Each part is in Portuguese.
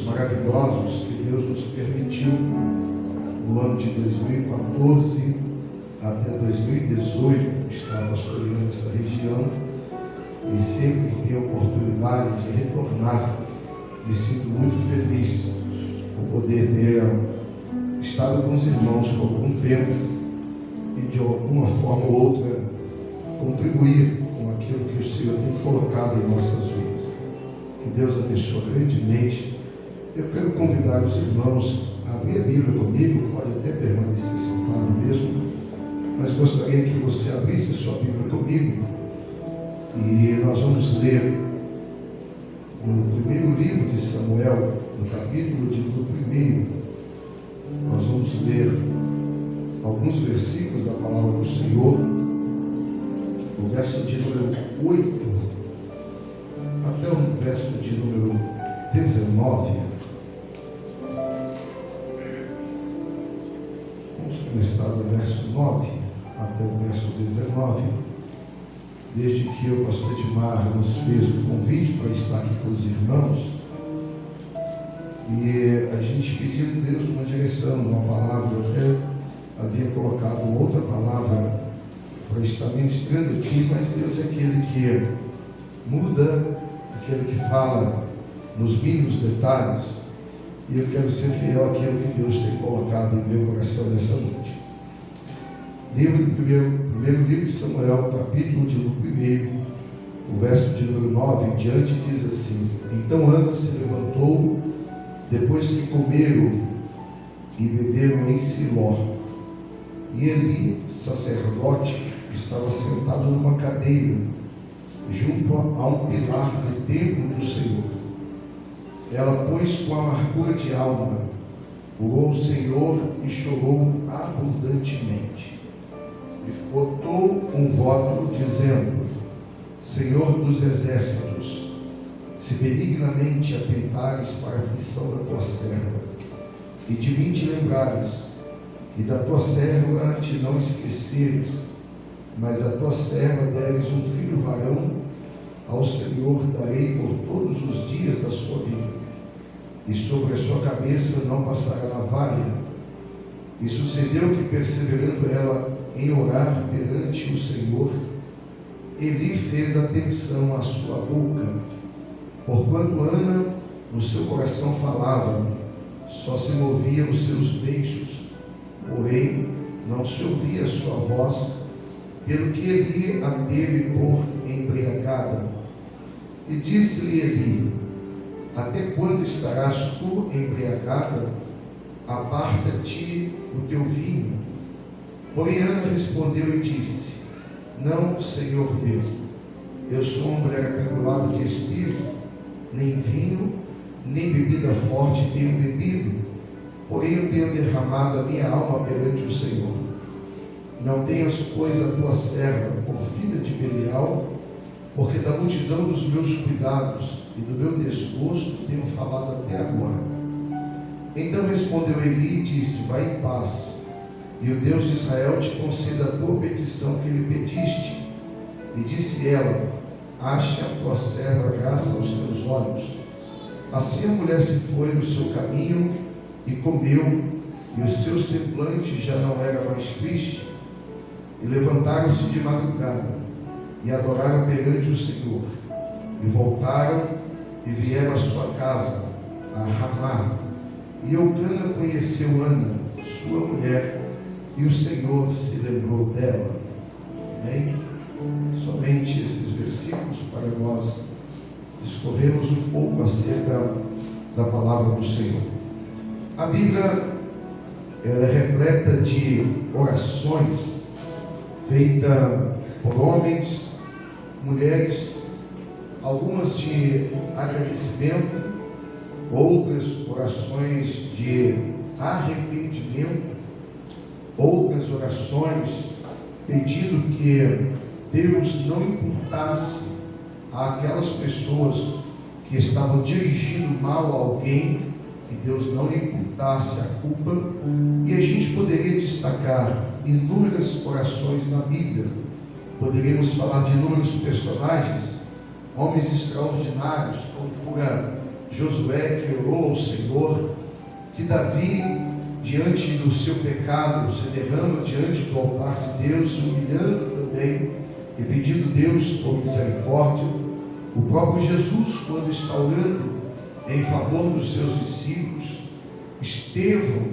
Maravilhosos que Deus nos permitiu no ano de 2014 até 2018 estar pastoreando essa região, e sempre que tenho oportunidade de retornar, me sinto muito feliz por poder ter estado com os irmãos por algum tempo e de alguma forma ou outra contribuir com aquilo que o Senhor tem colocado em nossas vidas. Que Deus abençoe grandemente. Eu quero convidar os irmãos a abrir a Bíblia comigo, pode até permanecer sentado mesmo, mas gostaria que você abrisse a sua Bíblia comigo e nós vamos ler no primeiro livro de Samuel, no capítulo de número 1, nós vamos ler alguns versículos da palavra do Senhor, o verso de número 8 até o verso de número 19. Vamos começar do verso 9 até o verso 19. Desde que o pastor Edmar nos fez o convite para estar aqui com os irmãos, e a gente pediu a Deus uma direção, uma palavra. Eu até havia colocado outra palavra para estar ministrando aqui, mas Deus é aquele que muda, aquele que fala nos mínimos detalhes. E eu quero ser fiel àquilo que Deus tem colocado no meu coração nessa noite. Primeiro livro de Samuel, capítulo de número 1, o verso de número 9 em diante, diz assim: Então Ana se levantou, depois que comeram e beberam em Siló, e Eli, sacerdote, estava sentado numa cadeira, junto a um pilar do templo do Senhor. Ela, pois, com amargura de alma, orou ao Senhor e chorou abundantemente. E botou um voto, dizendo: Senhor dos exércitos, se benignamente atentares para a aflição da tua serva, e de mim te lembrares, e da tua serva te não esqueceres, mas a tua serva deres um filho varão, ao Senhor darei por todos os dias da sua vida, e sobre a sua cabeça não passará navalha. E sucedeu que, perseverando ela em orar perante o Senhor, Eli fez atenção à sua boca, porquanto Ana no seu coração falava, só se movia os seus beiços, porém não se ouvia a sua voz, pelo que Eli a teve por embriagada. E disse-lhe Eli: Até quando estarás tu embriagada? Aparta-te o teu vinho. Porém Ana respondeu e disse: Não, Senhor meu, eu sou uma mulher atribulada de espírito, nem vinho, nem bebida forte tenho bebido, porém eu tenho derramado a minha alma perante o Senhor. Não tenhas, pois, a tua serva por filha de Belial, porque da multidão dos meus cuidados e do meu desgosto tenho falado até agora. Então respondeu Eli e disse: Vai em paz, e o Deus de Israel te conceda a tua petição que lhe pediste. E disse ela: Ache a tua serva graça aos teus olhos. Assim a mulher se foi no seu caminho e comeu, e o seu semblante já não era mais triste. E levantaram-se de madrugada e adoraram perante o Senhor. E voltaram e vieram à sua casa, a Ramá. E Eucana conheceu Ana, sua mulher, e o Senhor se lembrou dela. Amém? Somente esses versículos para nós discorrermos um pouco acerca da palavra do Senhor. A Bíblia ela é repleta de orações feitas por homens, mulheres, algumas de agradecimento, outras orações de arrependimento, outras orações pedindo que Deus não imputasse àquelas pessoas que estavam dirigindo mal a alguém, que Deus não lhe imputasse a culpa. E a gente poderia destacar inúmeras orações na Bíblia. Poderíamos falar de inúmeros personagens, homens extraordinários, como fora Josué, que orou ao Senhor, que Davi, diante do seu pecado, se derrama diante do altar de Deus, humilhando também e pedindo a Deus por misericórdia. O próprio Jesus, quando está orando em favor dos seus discípulos. Estevão,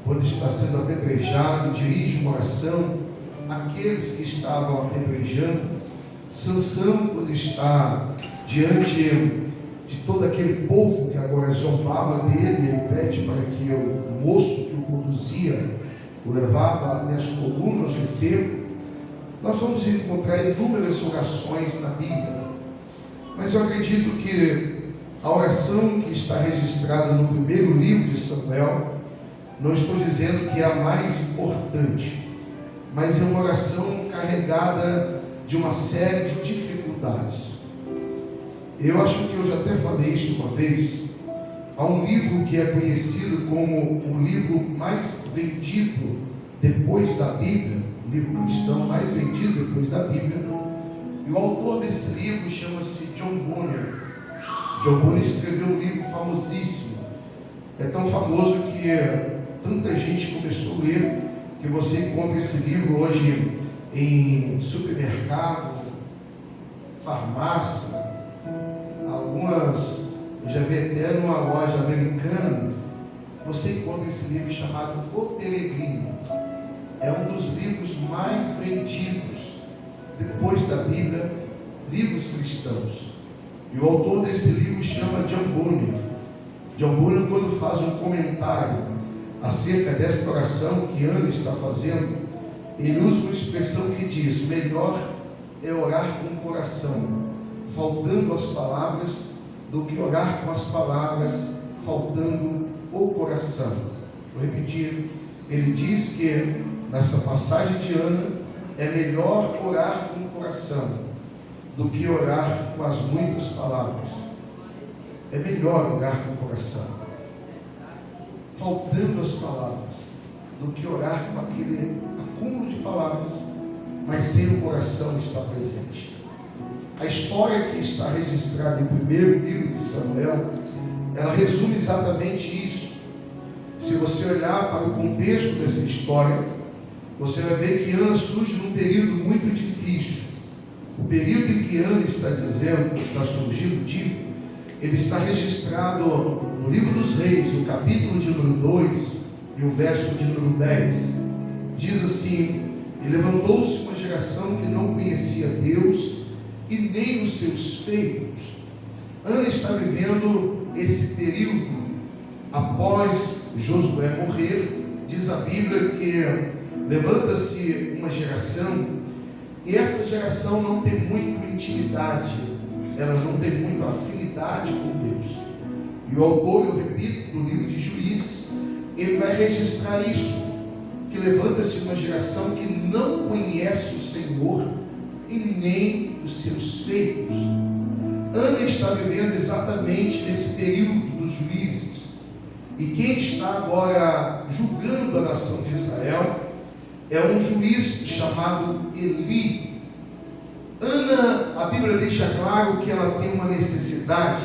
quando está sendo apedrejado, dirige uma oração àqueles que estavam apedrejando. Sansão, quando está diante de todo aquele povo que agora zombava dele, ele pede para que o moço que o conduzia o levava até as colunas do templo. Nós vamos encontrar inúmeras orações na Bíblia, mas eu acredito que a oração que está registrada no primeiro livro de Samuel, não estou dizendo que é a mais importante, mas é uma oração carregada de uma série de dificuldades. Eu acho que eu já até falei isso uma vez. Há um livro que é conhecido como o livro mais vendido depois da Bíblia, o livro cristão mais vendido depois da Bíblia, e o autor desse livro chama-se John Bunyan. John Bunyan escreveu um livro famosíssimo, é tão famoso que tanta gente começou a ler, que você encontra esse livro hoje em supermercado, farmácia, algumas, eu já vi até numa loja americana, você encontra esse livro chamado O Peregrino. É um dos livros mais vendidos depois da Bíblia, livros cristãos. E o autor desse livro chama John Bunyan. John Bunyan, quando faz um comentário acerca dessa oração que Ana está fazendo, ele usa uma expressão que diz: melhor é orar com o coração, faltando as palavras, do que orar com as palavras, faltando o coração. Vou repetir, ele diz que nessa passagem de Ana, é melhor orar com o coração do que orar com as muitas palavras. É melhor orar com o coração, faltando as palavras, do que orar com aquele acúmulo de palavras, mas sem o coração estar presente. A história que está registrada em primeiro livro de Samuel, ela resume exatamente isso. Se você olhar para o contexto dessa história, você vai ver que Ana surge num período muito difícil. O período em que Ana está dizendo, está surgindo, ele está registrado no livro dos Reis, no capítulo de número 2 e o verso de número 10. Diz assim: e levantou-se uma geração que não conhecia Deus e nem os seus feitos. Ana está vivendo esse período após Josué morrer. Diz a Bíblia que levanta-se uma geração, e essa geração não tem muito intimidade, ela não tem muito afinidade com Deus. E o autor, eu repito, do livro de Juízes, ele vai registrar isso, que levanta-se uma geração que não conhece o Senhor e nem os seus feitos. Ana está vivendo exatamente nesse período dos juízes, e quem está agora julgando a nação de Israel é um juiz chamado Eli. Ana, a Bíblia deixa claro que ela tem uma necessidade,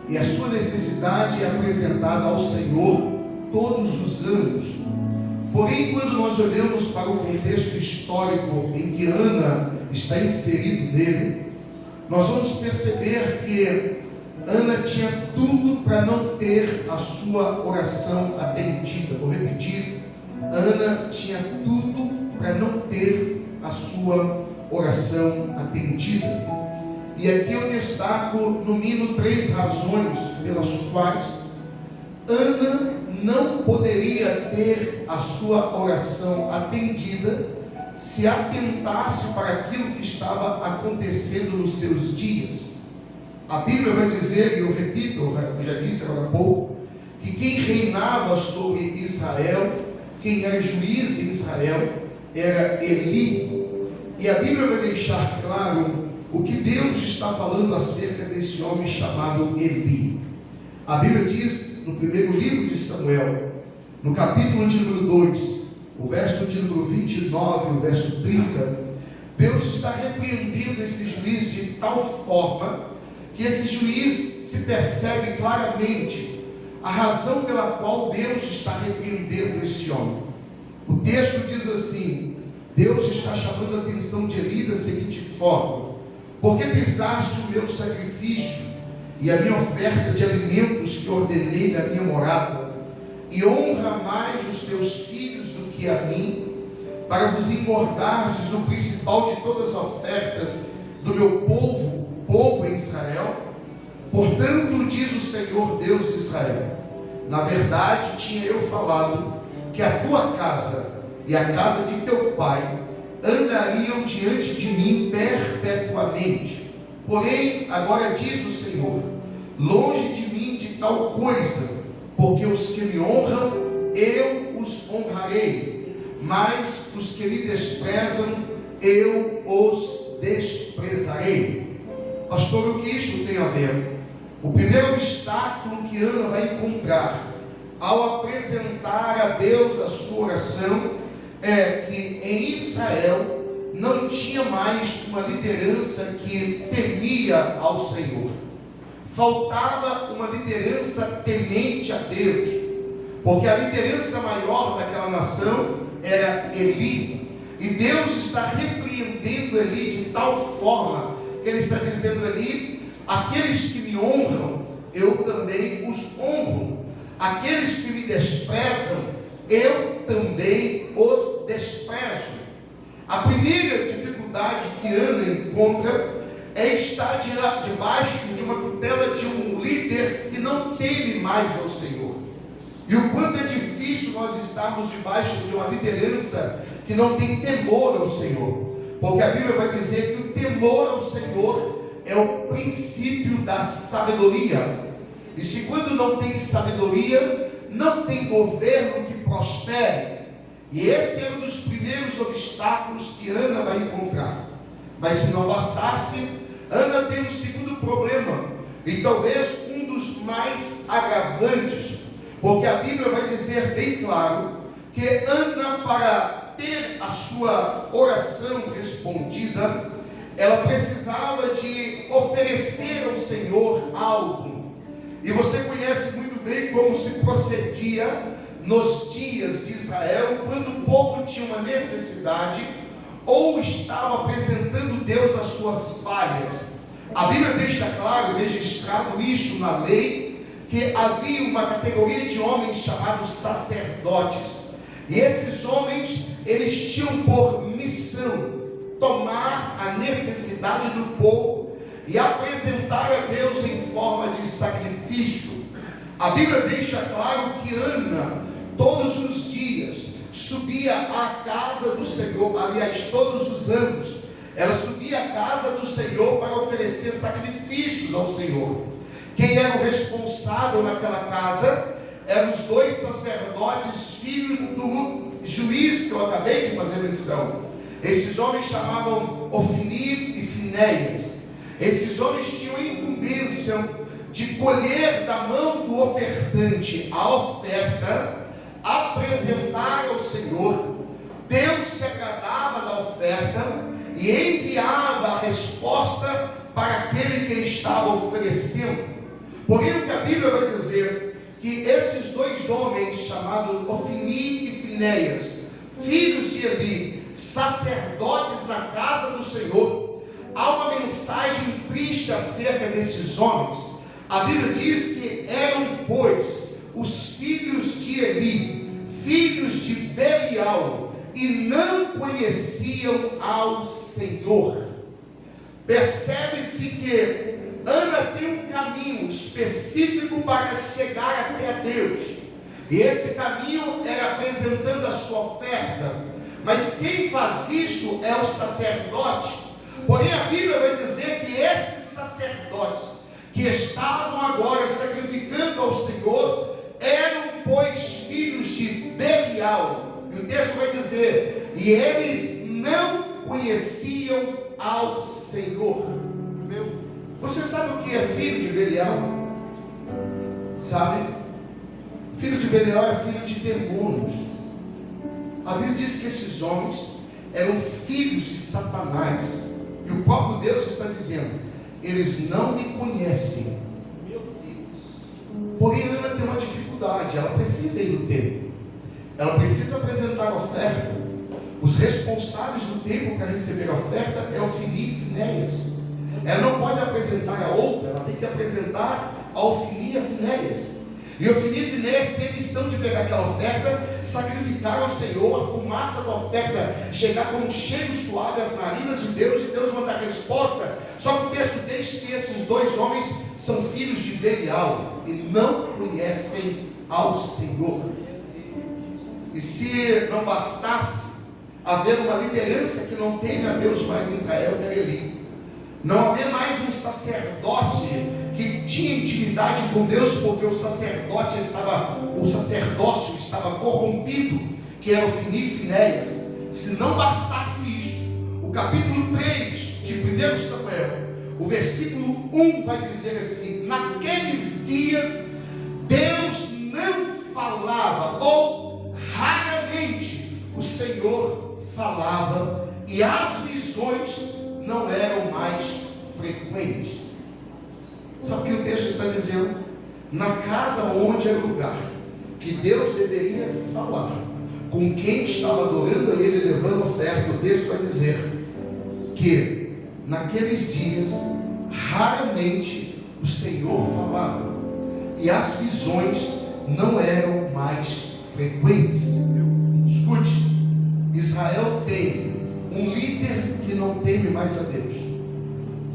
e a sua necessidade é apresentada ao Senhor todos os anos. Porém, quando nós olhamos para o contexto histórico em que Ana está inserido nele, nós vamos perceber que Ana tinha tudo para não ter a sua oração atendida. Vou repetir: Ana tinha tudo para não ter a sua oração atendida. E aqui eu destaco no mínimo 3 razões pelas quais Ana não poderia ter a sua oração atendida se atentasse para aquilo que estava acontecendo nos seus dias. A Bíblia vai dizer, e eu repito, eu já disse agora há pouco, que quem reinava sobre Israel, quem era juiz em Israel, era Eli. E a Bíblia vai deixar claro o que Deus está falando acerca desse homem chamado Eli. A Bíblia diz no primeiro livro de Samuel, no capítulo de número 2, o verso de número 29, o verso 30, Deus está repreendendo esse juiz de tal forma que esse juiz se percebe claramente a razão pela qual Deus está repreendendo esse homem. O texto diz assim: Deus está chamando a atenção de Eli da seguinte forma: porque pisaste o meu sacrifício e a minha oferta de alimentos que ordenei na minha morada, e honra mais os teus filhos do que a mim, para vos engordardes no principal de todas as ofertas do meu povo em Israel. Portanto, diz o Senhor Deus de Israel: na verdade tinha eu falado que a tua casa e a casa de teu pai andariam diante de mim perpetuamente. Porém, agora diz o Senhor: longe de mim de tal coisa, porque os que me honram, eu os honrarei, mas os que me desprezam, eu os desprezarei. Pastor, o que isso tem a ver? O primeiro obstáculo que Ana vai encontrar ao apresentar a Deus a sua oração é que em Israel não tinha mais uma liderança que temia ao Senhor. Faltava uma liderança temente a Deus, porque a liderança maior daquela nação era Eli, e Deus está repreendendo Eli de tal forma que ele está dizendo: Eli, aqueles que me honram, eu também os honro, aqueles que me desprezam, eu também os desprezo. A primeira dificuldade que Ana encontra é estar debaixo de uma tutela de um líder que não teme mais ao Senhor. E o quanto é difícil nós estarmos debaixo de uma liderança que não tem temor ao Senhor, porque a Bíblia vai dizer que o temor ao Senhor é o princípio da sabedoria. E se quando não tem sabedoria, não tem governo que prospere. E esse é um dos primeiros obstáculos que Ana vai encontrar. Mas se não bastasse, Ana tem um segundo problema, e talvez um dos mais agravantes, porque a Bíblia vai dizer bem claro que Ana, para ter a sua oração respondida, ela precisava de oferecer ao Senhor algo. E você conhece muito bem como se procedia nos dias de Israel, quando o povo tinha uma necessidade ou estava apresentando a Deus as suas falhas. A Bíblia deixa claro, registrado isso na lei, que havia uma categoria de homens chamados sacerdotes, e esses homens, eles tinham por missão tomar a necessidade do povo e apresentar a Deus em forma de sacrifício. A Bíblia deixa claro que Ana, todos os dias, subia à casa do Senhor. Aliás, todos os anos, ela subia à casa do Senhor para oferecer sacrifícios ao Senhor. Quem era o responsável naquela casa eram os 2 sacerdotes, filhos do juiz que eu acabei de fazer menção. Esses homens chamavam Ofni e Finéias. Esses homens tinham a incumbência de colher da mão do ofertante a oferta, apresentar ao Senhor. Deus se agradava da oferta e enviava a resposta para aquele que estava oferecendo. Porém, o que a Bíblia vai dizer, que esses 2 homens chamados Ofni e Finéias, filhos de Eli, sacerdotes na casa do Senhor. Há uma mensagem triste acerca desses homens. A Bíblia diz que eram, pois, os filhos de Eli, filhos de Belial, e não conheciam ao Senhor. Percebe-se que Ana tem um caminho específico para chegar até Deus, e esse caminho era apresentando a sua oferta. Mas quem faz isso é o sacerdote. Porém a Bíblia vai dizer que esses sacerdotes que estavam agora sacrificando ao Senhor eram, pois, filhos de Belial. E o texto vai dizer: e eles não conheciam ao Senhor. Você sabe o que é filho de Belial? Sabe? Filho de Belial é filho de demônios. A Bíblia diz que esses homens eram filhos de Satanás. E o próprio Deus está dizendo: eles não me conhecem. Meu Deus. Porém Ana tem uma dificuldade. Ela precisa ir no templo. Ela precisa apresentar a oferta. Os responsáveis do templo para receber a oferta é Ofni e Finéias. Ela não pode apresentar a outra, ela tem que apresentar a Ofni e a Finéias. E Ofni e Finéias têm a missão de pegar aquela oferta, sacrificar ao Senhor, a fumaça da oferta chegar com um cheiro suave às narinas de Deus, e Deus manda a resposta. Só que o texto diz que esses dois homens são filhos de Belial e não conhecem ao Senhor. E se não bastasse haver uma liderança que não teme a Deus mais em Israel, que era Eli, não haver mais um sacerdote que tinha intimidade com Deus, porque o sacerdócio estava corrompido, que era Ofni e Finéias. Se não bastasse isso, o capítulo 3 de 1 Samuel, o versículo 1 vai dizer assim: naqueles dias Deus não falava, ou raramente o Senhor falava, e as visões não eram mais frequentes. Sabe o que o texto está dizendo? Na casa onde era o lugar que Deus deveria falar com quem estava adorando a Ele, levando oferta, o texto vai dizer que naqueles dias raramente o Senhor falava, e as visões não eram mais frequentes. Escute, Israel tem um líder que não teme mais a Deus,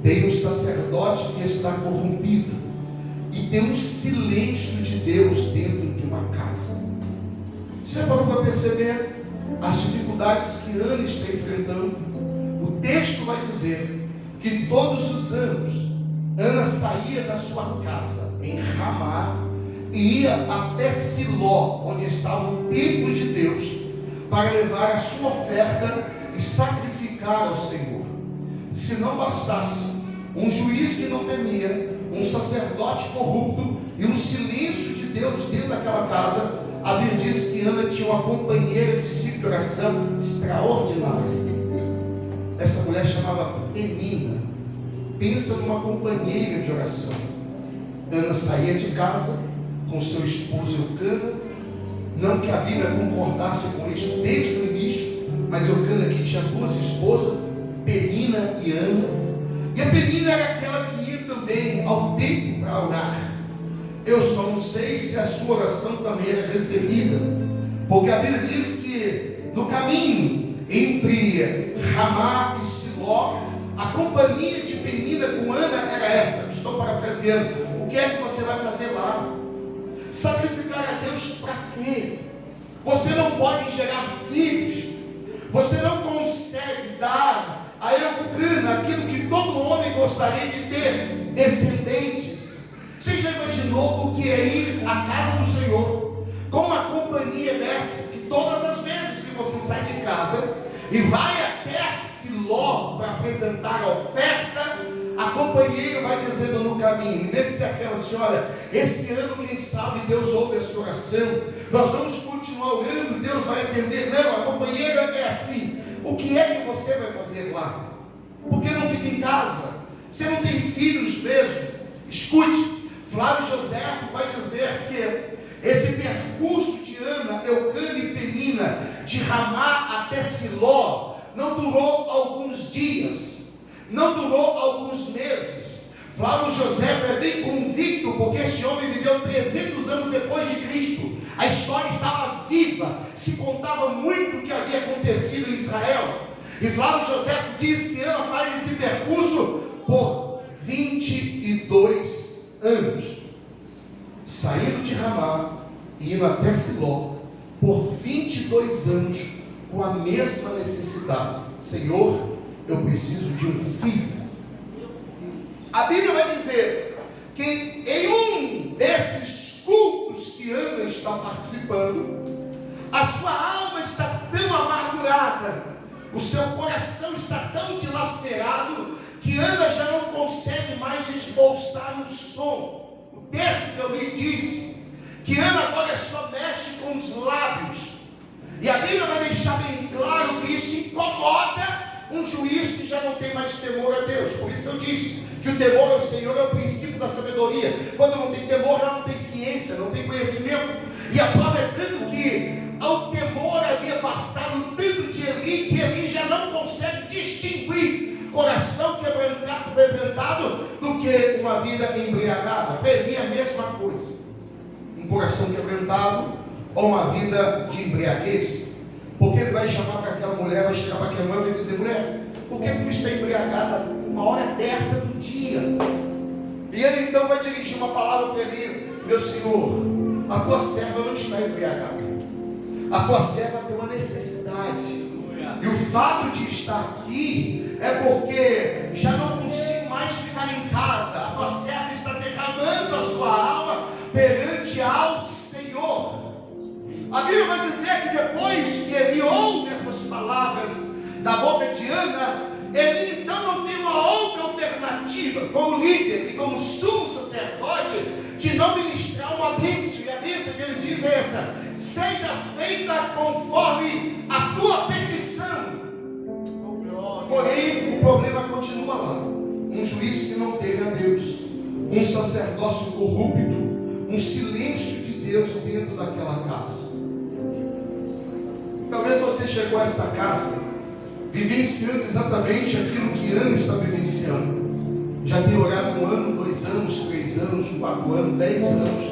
tem um sacerdote que está corrompido, e tem um silêncio de Deus dentro de uma casa. Você já parou para perceber as dificuldades que Ana está enfrentando? O texto vai dizer que todos os anos Ana saía da sua casa em Ramá e ia até Siló, onde estava o templo de Deus, para levar a sua oferta e sacrificar ao Senhor. Se não bastasse um juiz que não temia, um sacerdote corrupto e um silêncio de Deus dentro daquela casa, a Bíblia diz que Ana tinha uma companheira de ciclo de oração extraordinária. Essa mulher chamava Penina. Pensa numa companheira de oração. Ana saía de casa com seu esposo Eucana. Não que a Bíblia concordasse com isso desde o início, mas Eucana que tinha duas esposas, Penina e Ana. E a Penina era aquela que ia também ao templo para orar. Eu só não sei se a sua oração também era recebida, porque a Bíblia diz que no caminho entre Ramá e Siló, a companhia de Penina com Ana era essa. Estou parafraseando. O que é que você vai fazer lá? Sacrificar a Deus para quê? Você não pode gerar filhos, você não consegue dar a Eucana aquilo que todo homem gostaria de ter, descendentes. Você já imaginou o que é ir à casa do Senhor com uma companhia dessa, que todas as vezes que você sai de casa e vai até Siló para apresentar a oferta, a companheira vai dizendo no caminho, em vez de ser aquela senhora, esse ano quem sabe Deus ouve a sua oração, nós vamos continuar orando, Deus vai atender. Não, a companheira é assim. O que é que você vai fazer lá? Por que não fica em casa? Você não tem filhos mesmo? Escute, Flávio José vai dizer que esse percurso de Ana, Eucana e Penina de Ramá até Siló não durou alguns dias, não durou alguns meses. Flávio José é bem convicto, porque esse homem viveu 300 anos depois de Cristo. A história estava viva, se contava muito o que havia acontecido em Israel. E Flávio José diz que Ana faz esse percurso por 22 anos, saindo de Ramá e indo até Siló, por 22 anos, com a mesma necessidade: Senhor, eu preciso de um filho. A Bíblia vai dizer que em um desses cultos que Ana está participando, a sua alma está tão amargurada, o seu coração está tão dilacerado, que Ana já não consegue mais esboçar um som. O texto que eu li diz que Ana agora só mexe com os lábios, e a Bíblia vai deixar bem claro que isso incomoda um juiz que já não tem mais temor a Deus. Por isso que eu disse que o temor ao Senhor é o princípio da sabedoria. Quando não tem temor, não tem ciência, não tem conhecimento. E a prova é tanto que ao temor havia afastado tanto de Eli, que Eli já não consegue distinguir coração quebrantado do que uma vida embriagada. Para Eli é a mesma coisa, um coração quebrantado ou uma vida de embriaguez. Porque ele vai chamar para aquela mulher, vai chegar para aquela mulher e vai dizer: mulher, por que tu está embriagada uma hora dessa do dia? E ele então vai dirigir uma palavra para ele: meu senhor, a tua serva não está embriagada, a tua serva tem uma necessidade, e o fato de estar aqui é porque já não consigo mais ficar em casa. A tua serva está derramando a sua alma perante ao Senhor. A Bíblia vai dizer que depois que ele ouve essas palavras da boca de Ana, ele então não tem uma outra alternativa, como líder e como sumo sacerdote, de não ministrar uma bênção. E a bênção que ele diz é essa: seja feita conforme a tua petição. Porém, o problema continua lá: um juiz que não teme a Deus, um sacerdócio corrupto, um silêncio de Deus dentro daquela casa. Talvez você chegou a esta casa vivenciando exatamente aquilo que Ana está vivenciando. Já tem orado 1 ano, 2 anos, 3 anos, 4 anos, 10 anos,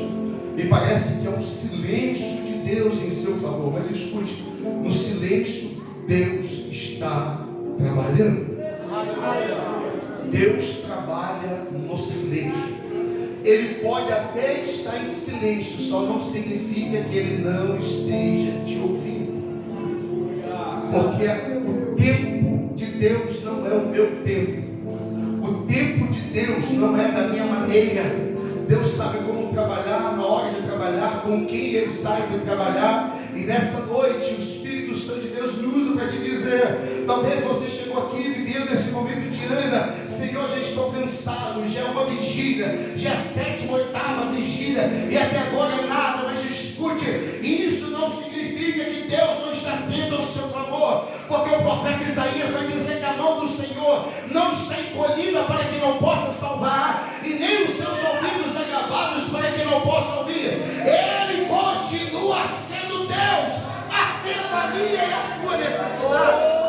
e parece que é um silêncio de Deus em seu favor. Mas escute, no silêncio Deus está trabalhando. Deus trabalha no silêncio. Ele pode até estar em silêncio, só não significa que ele não esteja te ouvindo. Porque o tempo de Deus não é o meu tempo. O tempo de Deus não é da minha maneira. Deus sabe como trabalhar na hora de trabalhar, com quem Ele sabe de trabalhar. E nessa noite o Espírito Santo de Deus me usa para te dizer: talvez você chegou aqui vivendo esse momento de Ana. Senhor, já estou cansado, já é uma vigília, já é a 7ª, 8ª vigília, e até agora nada. Mas escute, isso não significa que Deus não está atento ao seu clamor, porque o profeta Isaías vai dizer que a mão do Senhor não está encolhida para que não possa salvar, e nem os seus ouvidos agravados para que não possa ouvir. Ele continua sendo Deus, atento a minha e a sua necessidade.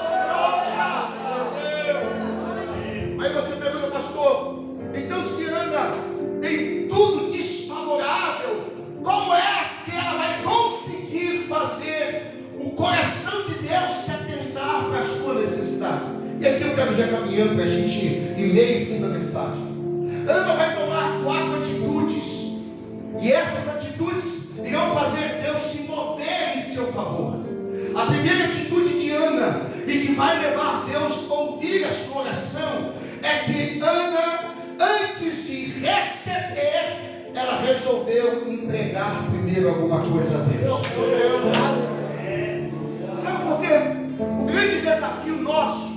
Aí você pergunta: pastor, então se Ana tem tudo desfavorável, como é que ela vai conseguir fazer o coração de Deus se atentar para a sua necessidade? E aqui eu quero já caminhando para a gente ir meio e fim da mensagem. Ana vai tomar 4 atitudes, e essas atitudes irão fazer Deus se mover em seu favor. A primeira atitude de Ana, e que vai levar Deus a ouvir a sua oração, é que Ana, antes de receber, ela resolveu entregar primeiro alguma coisa a Deus. Sabe por quê? O grande desafio nosso,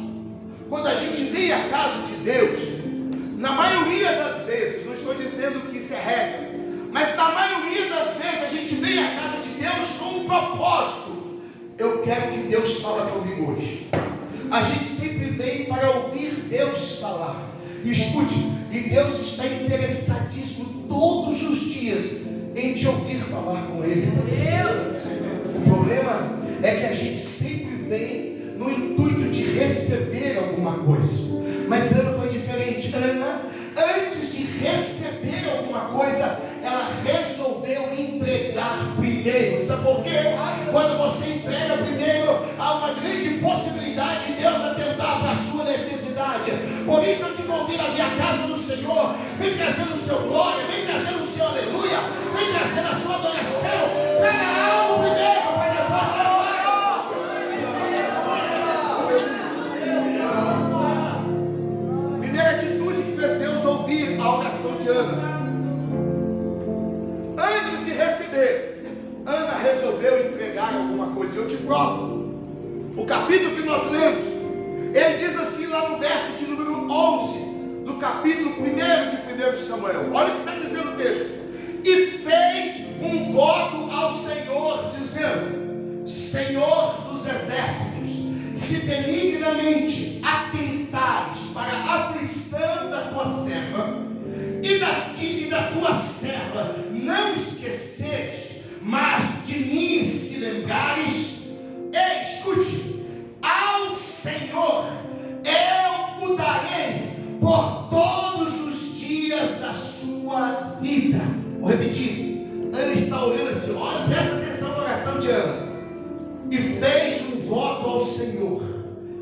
quando a gente vem à casa de Deus, na maioria das vezes, não estou dizendo que isso é regra, mas na maioria das vezes a gente vem à casa de Deus com um propósito: eu quero que Deus fale comigo hoje. A gente sempre vem para ouvir Deus falar. E escute, e Deus está interessadíssimo todos os dias em te ouvir falar com Ele também. O problema é que a gente Mas Ana foi diferente. Ana, antes de receber alguma coisa, ela resolveu entregar primeiro. Sabe por quê? Quando você entrega primeiro, há uma grande possibilidade de Deus atentar para a sua necessidade. Por isso eu te convido a vir à casa do Senhor. Vem trazendo o seu glória, vem trazendo o seu aleluia, vem trazendo a sua adoração. Traga algo primeiro, para depois levar. Primeira atitude que fez Deus ouvir a oração de Ana. Antes de receber, Ana resolveu entregar alguma coisa. Eu te provo. O capítulo que nós lemos, ele diz assim lá no verso de número 11 do capítulo 1 de 1 Samuel. Olha o que está dizendo o texto. E fez um voto ao Senhor, dizendo: Senhor dos exércitos, se benignamente atentares para a aflição da tua serva e da tua serva não esqueceres, mas de mim se lembrares, escute, ao Senhor eu o darei por todos os dias da sua vida. Vou repetir. Ana está olhando assim, olha, presta atenção na oração de Ana. E fez um voto ao Senhor,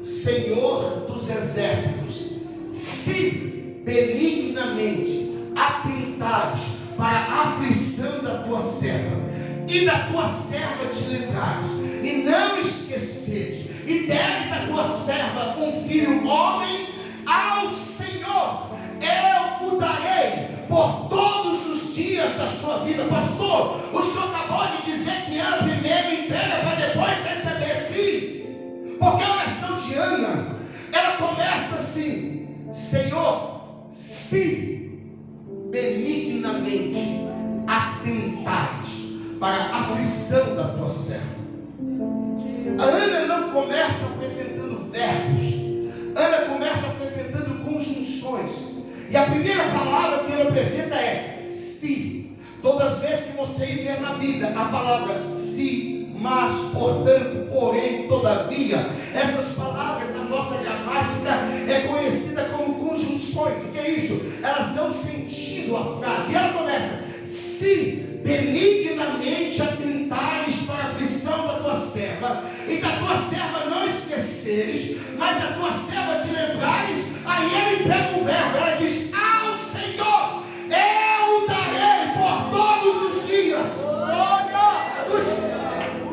Senhor dos exércitos, se benignamente atentares para a aflição da tua serva e da tua serva te lembrares, e não esqueceres, e deres a tua serva um filho homem, ao Senhor eu o darei por todos os dias da sua vida. Pastor, o senhor acabou de dizer que Ana primeiro entrega para depois receber. Sim, porque a oração de Ana, ela começa assim: Senhor, se benignamente atentares para a aflição da tua serva. A Ana não começa apresentando verbos, Ana começa apresentando conjunções. E a primeira palavra que ela apresenta é se. Todas as vezes que você ver na Bíblia a palavra se, mas, portanto, porém, todavia, essas palavras na nossa gramática é conhecida como conjunções. O que é isso? Elas dão sentido à frase. E ela começa: se benignamente atentares para a aflição da tua serva e da tua serva não esqueceres, mas da tua serva te lembrares. Aí ele pega um verbo, ela diz: ao Senhor eu o darei por todos os dias.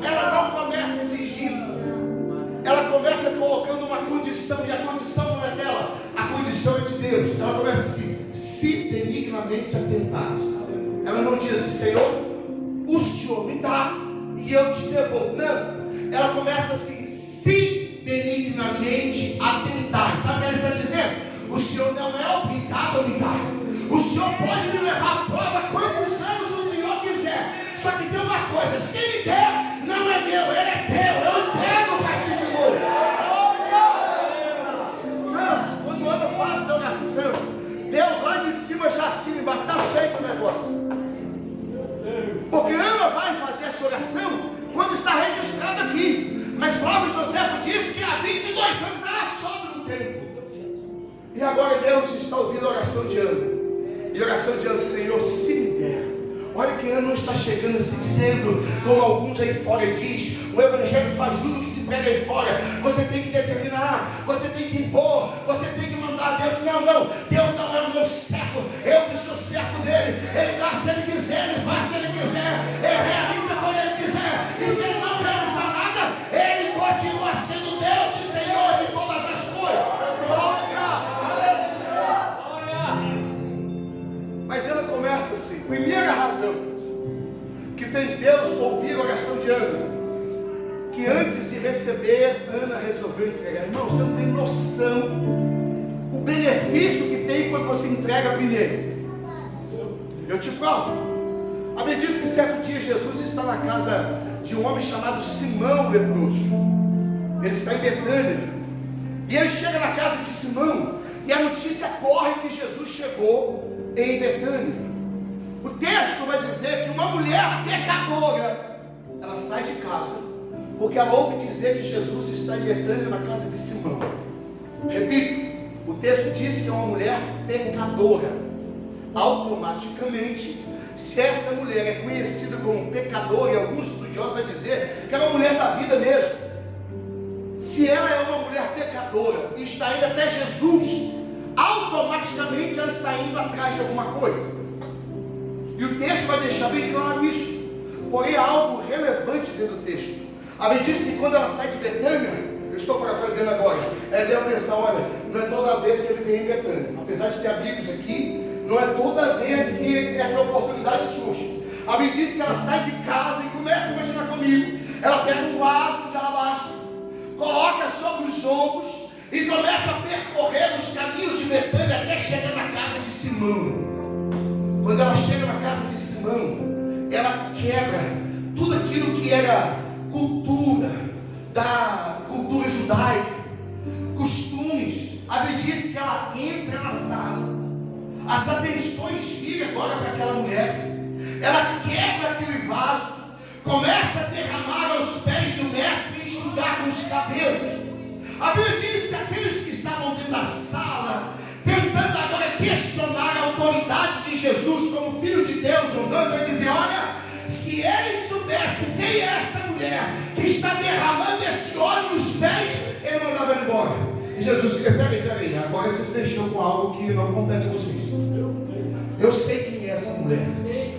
Ela não começa exigindo, ela começa colocando uma condição, e a condição não é dela, a condição é de Deus. Ela começa assim: se benignamente atentares. Ela não diz assim: Senhor, o Senhor me dá e eu te devolvo. Não, ela começa assim: se benignamente atentar. Sabe o que ela está dizendo? O Senhor não é obrigado a me dar. O Senhor pode me levar à prova quantos anos o Senhor quiser. Só que tem uma coisa: se me der, não é meu, ele é teu. Eu entrego para ti de novo. Irmãos, quando Ana faz essa oração, Deus lá de cima já assina embaixo, está feito o negócio. Porque Ana vai fazer essa oração quando está registrado aqui. Mas Flávio José disse que há 22 anos era sobre o tempo. E agora Deus está ouvindo a oração de Ana. E a oração de Ana: Senhor, se me der. Olha que Ana não está chegando assim dizendo, como alguns aí fora diz, o evangelho faz tudo que se prega aí fora. Você tem que determinar, você tem que impor, você tem que mandar a Deus. Não, não, Deus não é o meu servo, eu que sou servo dele. Ele dá se ele quiser, ele faz se ele quiser, ele realiza quando ele quiser. E se ele não realizar nada, ele continua sendo Deus e Senhor de todas as coisas. Mas ela começa assim. Primeira razão que fez Deus ouvir a oração de Ana, que antes de receber, Ana resolveu entregar. Irmão, você não tem noção o benefício que tem quando você entrega primeiro. Eu te provo. A Bíblia diz que certo dia Jesus está na casa de um homem chamado Simão leproso. Ele está em Betânia. E ele chega na casa de Simão, e a notícia corre que Jesus chegou em Betânia. O texto vai dizer que uma mulher pecadora, ela sai de casa, porque ela ouve dizer que Jesus está em Betânia, na casa de Simão. Repito, o texto diz que é uma mulher pecadora. Automaticamente, se essa mulher é conhecida como pecadora, e alguns estudiosos vão dizer que é uma mulher da vida mesmo. Se ela é uma mulher pecadora e está indo até Jesus, automaticamente ela está indo atrás de alguma coisa. E o texto vai deixar bem claro isso. Porém, há algo relevante dentro do texto. A Bíblia diz que quando ela sai de Betânia, eu estou parafraseando agora, deve pensar, olha, não é toda vez que ele vem em Betânia. Apesar de ter amigos aqui, não é toda vez que essa oportunidade surge. A Bíblia diz que ela sai de casa e começa a imaginar comigo. Ela pega um vaso de alabastro, coloca sobre os ombros e começa a percorrer os caminhos de Betânia até chegar na casa de Simão. Quando ela chega na casa de Simão, ela quebra tudo aquilo que era cultura, da cultura judaica, costumes. A Bíblia diz que ela entra na sala, as atenções viram agora para aquela mulher. Ela quebra aquele vaso, começa a derramar aos pés do mestre e enxugar com os cabelos. A Bíblia diz que aqueles que estavam dentro da sala, tentando agora questionar a autoridade de Jesus como Filho de Deus ou não, vai dizer, olha, se ele soubesse quem é essa mulher que está derramando esse óleo nos pés, ele mandava ele embora. E Jesus disse, peraí, agora vocês mexeram com algo que não compete a vocês. Eu sei quem é essa mulher.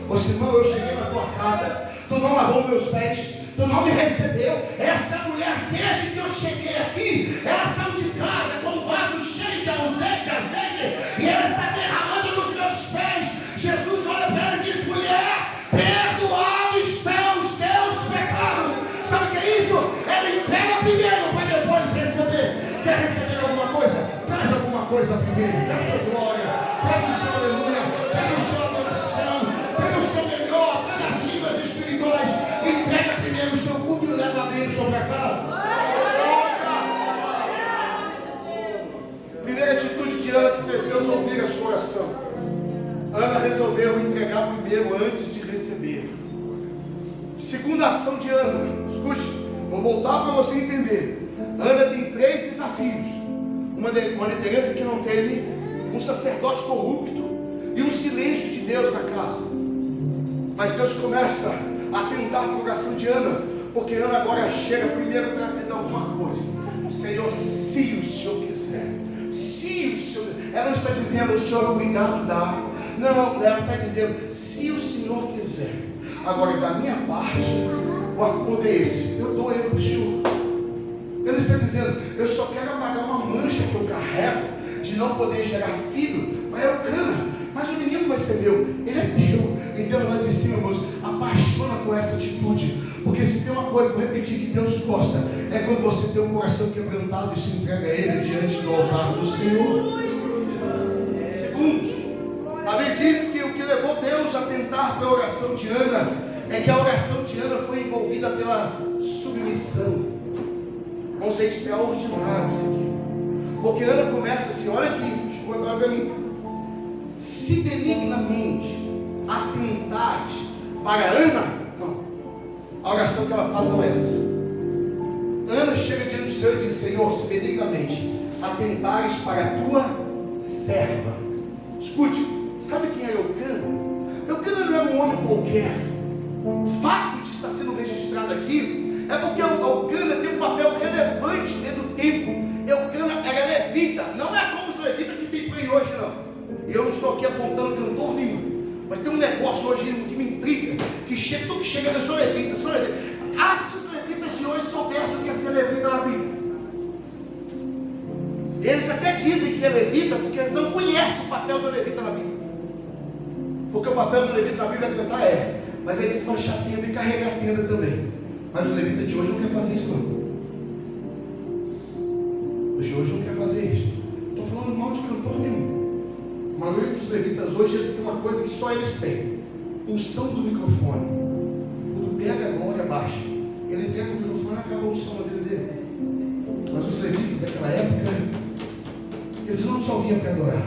Ô Simão, eu cheguei na tua casa, tu não lavou meus pés, tu não me recebeu. Essa mulher, desde que eu cheguei aqui, ela saiu de casa com um vaso cheio de azeite, e ela está derramando nos meus pés. Jesus olha para ela e diz, mulher, perdoados estão os teus pecados. Sabe o que é isso? Ela entrega primeiro para depois receber. Quer receber alguma coisa? Traz alguma coisa primeiro. Traz a glória, traz o seu aleluia, traz a sua adoração, traz o seu melhor, traz as línguas espirituais. Entrega primeiro o seu culto e leva a bênção para casa. Primeira atitude de Ana que fez Deus ouvir a sua oração. Ana resolveu entregar primeiro antes de receber. Segunda ação de Ana, escute, vou voltar para você entender. Ana tem 3 desafios: uma liderança que não teme, um sacerdote corrupto e um silêncio de Deus na casa. Mas Deus começa a tentar a oração de Ana, porque Ana agora chega primeiro trazendo alguma coisa. Senhor, se o Senhor quiser, se o Senhor, ela não está dizendo o Senhor obrigado a dar, não, ela está dizendo se o Senhor quiser. Agora, da minha parte, o acordo é esse, eu dou ele para o Senhor. Ele está dizendo, eu só quero apagar uma mancha que eu carrego de não poder gerar filho para Elcana, mas o menino vai ser meu, ele é meu. E Deus vai dizer, irmãos, apaixona com essa atitude, porque se tem uma coisa, vou repetir, que Deus gosta, é quando você tem um coração quebrantado e se entrega a Ele diante do altar do Senhor. Segundo, a Bíblia diz que o que levou Deus a tentar para a oração de Ana é que a oração de Ana foi envolvida pela submissão. Vamos ser extraordinários aqui, porque Ana começa assim, olha aqui, deixa eu para mim. Se benignamente atentares para Ana, não, a oração que ela faz não é essa. Ana chega diante do Senhor e diz, Senhor, se benignamente atentares para a tua serva. Escute, sabe quem era Elcana? Elcana não era um homem qualquer. O fato de estar sendo registrado aqui é porque Elcana tem um papel relevante dentro do templo. Elcana era levita, não é como os levitas que tem por aí hoje, não. E eu não estou aqui apontando cantor nenhum, mas tem um negócio hoje que me intriga, que chega, tudo que chega, eu sou levita, sou levita. Ah, se os levitas de hoje soubessem o que é ser levita na Bíblia. Eles até dizem que é levita, porque eles não conhecem o papel do levita na Bíblia. Porque o papel do levita na Bíblia é cantar, mas eles vão achar a tenda e carregar a tenda também. Mas o levita de hoje não quer fazer isso não. Os de hoje não quer fazer isso. Estou falando mal de cantor nenhum. A maioria dos levitas hoje, eles têm uma coisa que só eles têm: unção do microfone. Quando pega a glória baixa, ele entrega o microfone e acaba a unção na vida dele. Mas os levitas daquela época, eles não só vinham para adorar.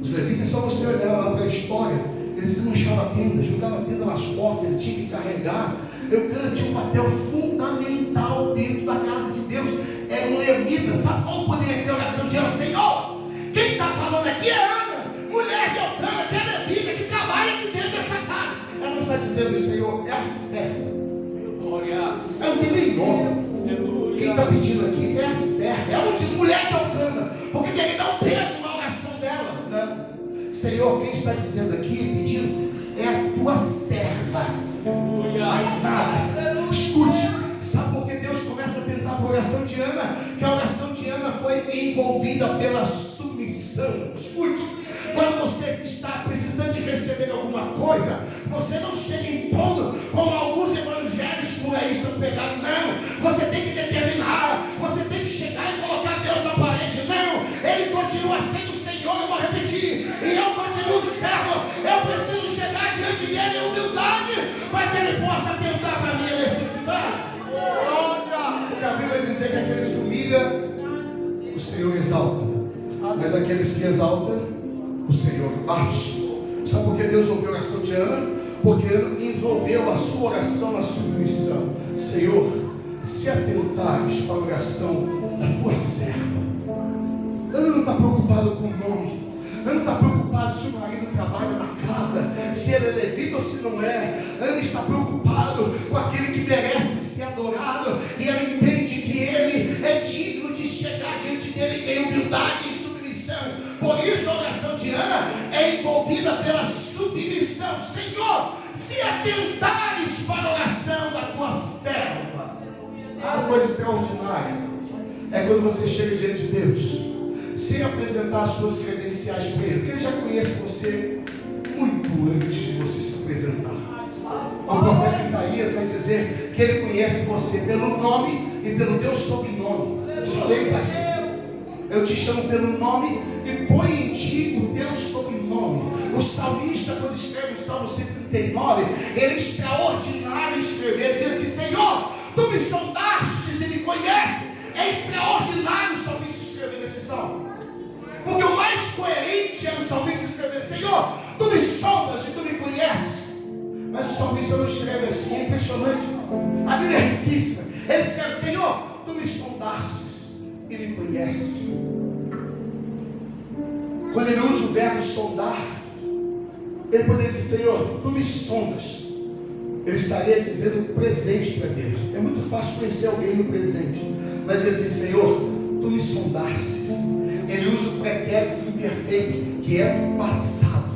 Os levitas, só você olhar lá para a história, eles desmanchavam a tenda, jogavam a tenda nas costas, ele tinha que carregar. Elcana tinha um papel fundamental dentro da casa de Deus. Era um levita. Sabe qual poderia ser a oração de Ana? Senhor, Senhor, quem está dizendo aqui, pedindo, é a tua serva, mais nada. Escute, sabe por que Deus começa a tentar a oração de Ana? Que a oração de Ana foi envolvida pela submissão. Escute, quando você está precisando de receber alguma coisa, você não chega impondo, como alguns evangelhos por aí estão pegando. Não, você tem que determinar, você tem que chegar e colocar Deus na parede. Não, Ele continua sendo o Senhor. Eu vou repetir, e eu continuo servo. Eu preciso chegar diante dele em humildade, para que Ele possa atentar para a minha necessidade. Porque a Bíblia vai dizer que aqueles que humilham, o Senhor exalta, mas aqueles que exaltam, o Senhor baixa. Sabe por que Deus ouviu a oração de Ana? Porque Ana envolveu a sua oração na submissão. Senhor, se atentares para a oração da tua serva. Ana não está preocupado com o nome. Ana não está preocupado se o marido trabalha na casa, se ele é levita ou se não é. Ana está preocupado com aquele que merece ser adorado, e ela entende que ele é digno de chegar diante dele em humildade e submissão. Por isso a oração de Ana é envolvida pela submissão. Senhor, se atentares para a oração da tua serva. Uma coisa extraordinária é quando você chega diante de Deus sem apresentar as suas credenciais para Ele, porque Ele já conhece você muito antes de você se apresentar. O profeta Isaías vai dizer que Ele conhece você pelo nome e pelo teu sobrenome. Só lê Isaías. Eu te chamo pelo nome e põe em ti o teu sobrenome. O salmista, quando escreve o Salmo 139, ele é extraordinário em escrever. Diz assim: Senhor, tu me sondastes e me conheces. É extraordinário o salmista escrever nesse salmo. Porque o mais coerente é o salmista escrever: Senhor, tu me sondas e tu me conheces. Mas o salmista não escreve assim, é impressionante. A Bíblia é riquíssima. Ele escreve: Senhor, tu me sondastes e me conheces. Quando ele usa o verbo sondar, ele poderia dizer: Senhor, tu me sondas. Ele estaria dizendo presente para Deus. É muito fácil conhecer alguém no presente, mas ele diz: Senhor, tu me sondaste. Ele usa o pretérito imperfeito, que é passado.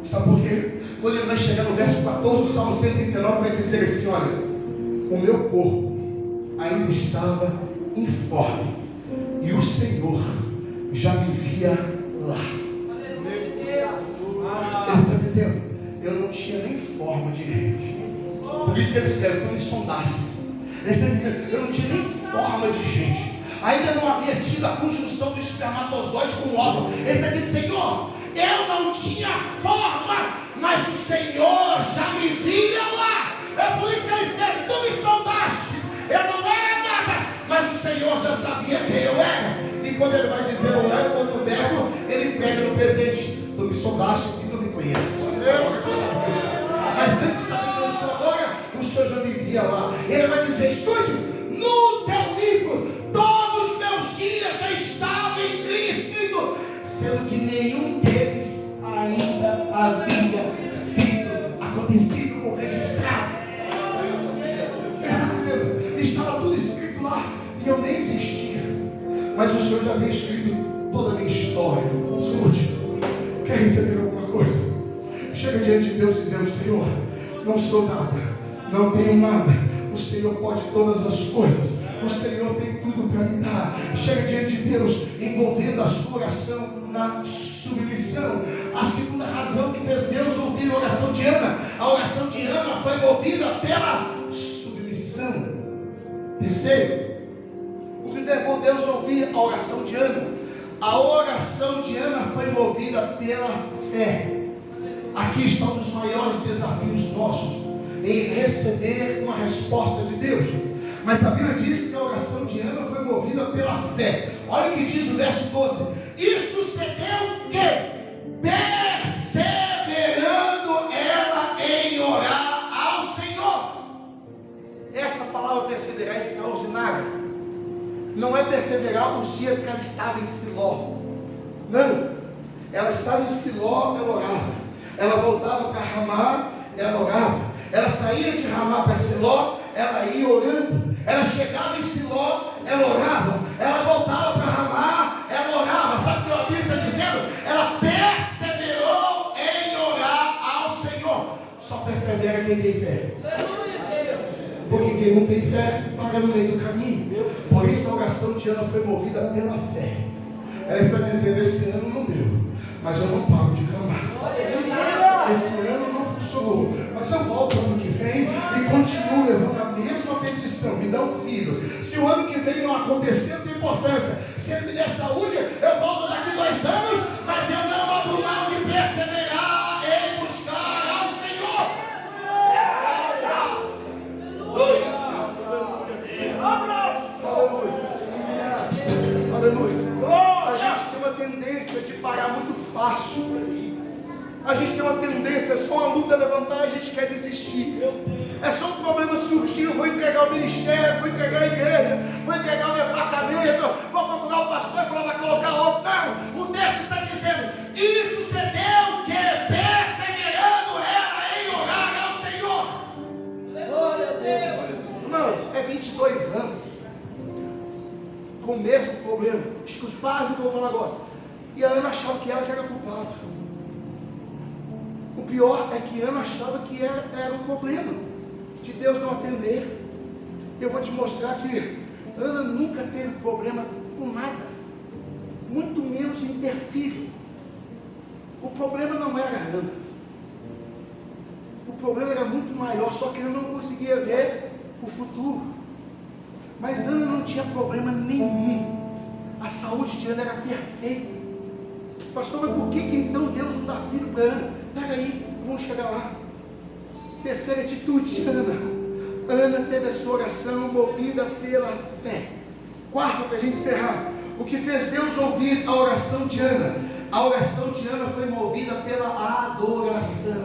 Sabe por quê? Quando ele vai chegar no verso 14 do Salmo 139, vai dizer assim: olha, o meu corpo ainda estava informe, e o Senhor já me via lá. Ele está dizendo: eu não tinha nem forma de gente. Por isso que ele escreve: tu me sondastes. Ele está dizendo: eu não tinha nem forma de gente. Ainda não havia tido a conjunção do espermatozoide com o óvulo. Ele está dizendo: Senhor, eu não tinha forma, mas o Senhor já me via lá. É por isso que ele escreve: tu me sondaste. Eu não era nada, mas o Senhor já sabia quem eu era. E quando ele vai dizer o outro verbo, ele pega no presente: tu me sondaste e tu me conheces. Agora tu sabe quem eu sou. Mas antes de saber quem eu sou agora, o Senhor já me via lá. Ele vai dizer: escute, no teu livro todos os meus dias já estavam escritos, sendo que nenhum deles ainda havia sido acontecido ou registrado. Ele está dizendo: estava tudo escrito lá e eu nem existia, mas o Senhor já havia escrito toda a minha história. Escute, quer receber alguma coisa? Chega diante de Deus dizendo: Senhor, não sou nada, não tenho nada, o Senhor pode todas as coisas, o Senhor tem tudo para me dar. Chega diante de Deus envolvendo a sua oração na submissão. A segunda razão que fez Deus ouvir a oração de Ana, a oração de Ana foi movida pela submissão. Terceiro, o que levou Deus a ouvir a oração de Ana? A oração de Ana foi movida pela fé. Aqui está um dos maiores desafios nossos, em receber uma resposta de Deus. Mas a Bíblia diz que a oração de Ana foi movida pela fé. Olha o que diz o verso 12: e sucedeu que, perseverando ela em orar ao Senhor. Essa palavra perseverar é extraordinária. Não é perseverar os dias que ela estava em Siló. Não, ela estava em Siló, ela orava. Ela voltava para Ramá, ela orava. Ela saía de Ramá para Siló, ela ia orando. Ela chegava em Siló, ela orava. Ela voltava para Ramá, ela orava. Sabe o que a Bíblia está dizendo? Ela perseverava quem tem fé. Porque quem não tem fé, para no meio do caminho. Por isso a oração de Ana foi movida pela fé. Ela está dizendo, esse ano não deu, mas eu não paro de clamar. Esse ano não funcionou, mas eu volto ano que vem e continuo levando a mesma petição, me dá um filho. Se o ano que vem não acontecer, não tem importância. Se ele me der saúde, eu volto daqui 2 anos, mas eu não abro mão de perseverar em buscar ao Senhor. Aleluia. A gente tem uma tendência de parar muito fácil. A gente tem uma tendência, é só uma luta levantar, a gente quer desistir. É só um problema surgir, eu vou entregar o ministério, vou entregar a igreja, vou entregar o departamento, vou procurar o pastor e falar, vai colocar outro. Não, o texto está dizendo, isso cedeu que perseverando era em orar ao Senhor. Glória a Deus. Não, é 22 anos com o mesmo problema. Acho que os pais não vão falar agora. E a Ana achava que ela que era culpada. O pior é que Ana achava que era o problema de Deus não atender. Eu vou te mostrar que Ana nunca teve problema com nada, muito menos em ter filho. O problema não era Ana. O problema era muito maior, só que Ana não conseguia ver o futuro. Mas Ana não tinha problema nenhum. A saúde de Ana era perfeita. Pastor, mas por que então Deus não dá filho para Ana? Pega aí, vamos chegar lá. Terceira atitude de Ana. Ana teve a sua oração movida pela fé. Quarto, para a gente encerrar. O que fez Deus ouvir a oração de Ana? A oração de Ana foi movida pela adoração.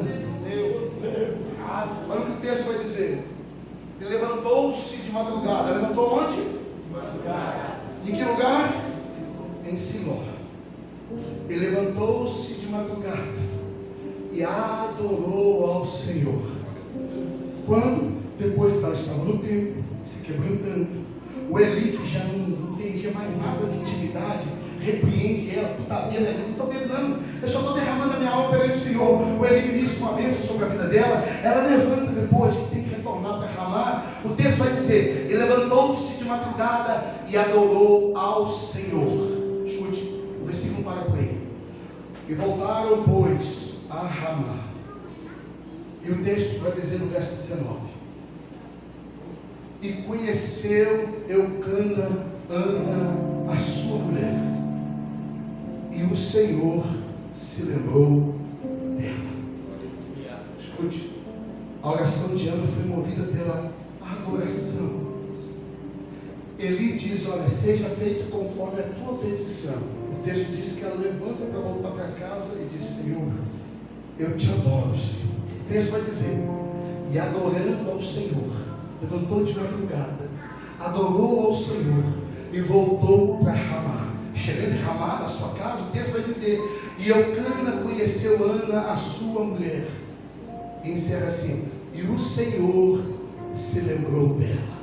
Olha o que o texto vai dizer. Ele levantou-se de madrugada. Levantou onde? Em que lugar? Em Siló. Ele levantou-se de madrugada e adorou ao Senhor. Quando? Depois que ela estava no templo, se quebrantando, o Eli, que já não entendia mais nada de intimidade, repreende ela. Tu está bebendo? Ela diz, não estou bebendo não, eu só estou derramando a minha alma perante o Senhor. O Eli ministra uma bênção sobre a vida dela. Ela levanta depois, que tem que retornar para Ramá. O texto vai dizer, ele levantou-se de madrugada e adorou ao Senhor. Escute, o versículo para por aí. E voltaram, pois, a Ramá. E o texto vai dizer no verso 19. E conheceu Eucana, Ana, a sua mulher. E o Senhor se lembrou dela. Escute, a oração de Ana foi movida pela adoração. Eli diz, olha, seja feito conforme a tua petição. O texto diz que ela levanta para voltar para casa e diz, Senhor, eu te adoro, Senhor. O texto vai dizer, e adorando ao Senhor, levantou de madrugada, adorou ao Senhor e voltou para Ramá. Chegando em Ramá, na sua casa, o texto vai dizer, e Eucana conheceu Ana, a sua mulher. E encerra assim, e o Senhor se lembrou dela.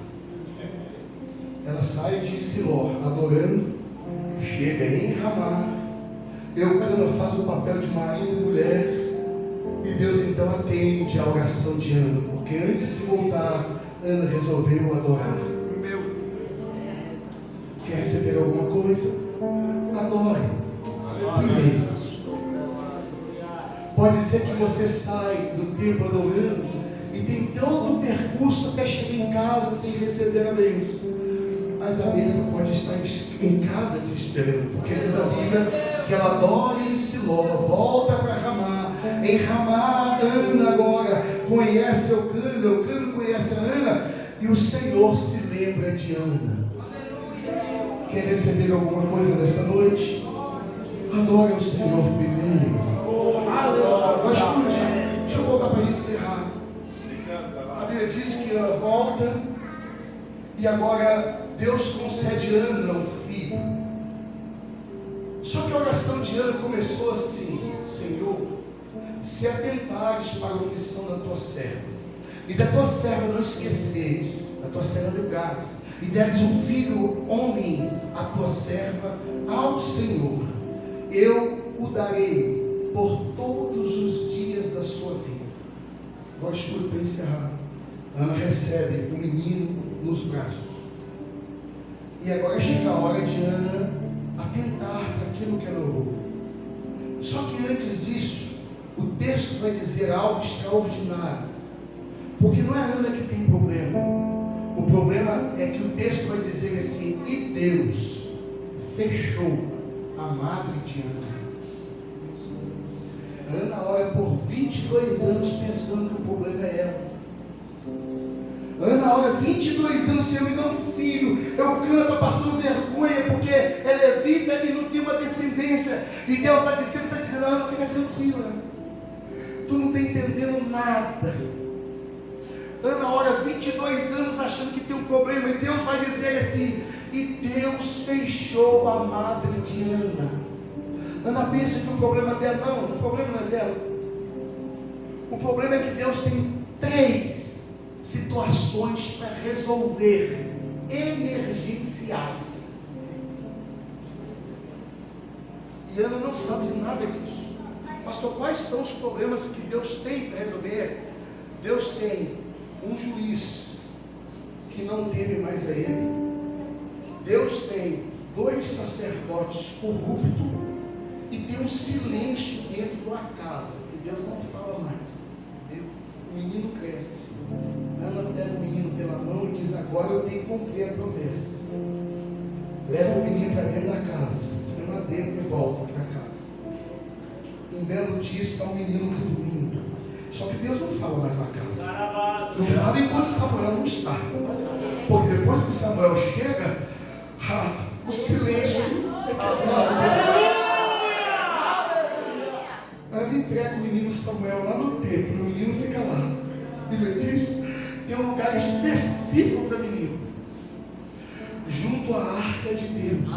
Ela sai de Siló, adorando, chega em Ramá. Eucana faz o papel de marido e mulher. E Deus então atende a oração de Ana, porque antes de voltar, Ana resolveu adorar. Quer receber alguma coisa? Adore. Primeiro. Pode ser que você saia do templo adorando e tem todo o percurso até chegar em casa sem receber a bênção. Mas a bênção pode estar em casa te esperando, porque diz a Bíblia que ela adora em Siló, volta para Ramá. Em Ramá, Ana agora conhece Eucana, Eucana conhece a Ana, e o Senhor se lembra de Ana. Quer receber alguma coisa nessa noite? Adore ao Senhor primeiro. Mas escute, deixa eu voltar para a gente encerrar. A Bíblia diz que Ana volta, e agora Deus concede a Ana um filho. Só que a oração de Ana começou assim: Senhor, se atentares para a aflição da tua serva, e da tua serva não esqueceres, da tua serva lugares, e deres um filho homem à tua serva, ao Senhor, eu o darei por todos os dias da sua vida. Agora escuta para encerrar. Ana recebe o menino nos braços. E agora chega a hora de Ana atentar para aquilo que ela orou. Só que antes disso, o texto vai dizer algo extraordinário. Porque não é a Ana que tem problema. O problema é que o texto vai dizer assim: e Deus fechou a madre de Ana. Ana ora por 22 anos pensando que o problema é ela. Ana ora 22 anos, Senhor, me dá um filho. Eu canto passando vergonha porque ela é levita e não tem uma descendência. E Deus está dizendo, Ana, fica tranquila. Tu não está entendendo nada. Ana ora 22 anos achando que tem um problema. E Deus vai dizer assim: e Deus fechou a madre de Ana. Ana pensa que o problema dela, não, o problema não é dela. O problema é que Deus tem 3 situações para resolver, emergenciais. E Ana não sabe de nada disso. Pastor, quais são os problemas que Deus tem para resolver? Deus tem um juiz que não teme mais a ele. Deus tem 2 sacerdotes corruptos e tem um silêncio dentro de uma casa que Deus não fala mais. O menino cresce. Ana pega o menino pela mão e diz: agora eu tenho que cumprir a promessa. Leva o menino para dentro da casa, põe lá dentro e volta para casa. Um belo dia está o menino dormindo. Só que Deus não fala mais na casa. Não fala enquanto Samuel não está. Porque depois que Samuel chega, o silêncio é quebrado. Ana entrega o menino Samuel lá no templo. O menino fica lá. A Bíblia diz: tem um lugar específico para menino, junto à arca de Deus.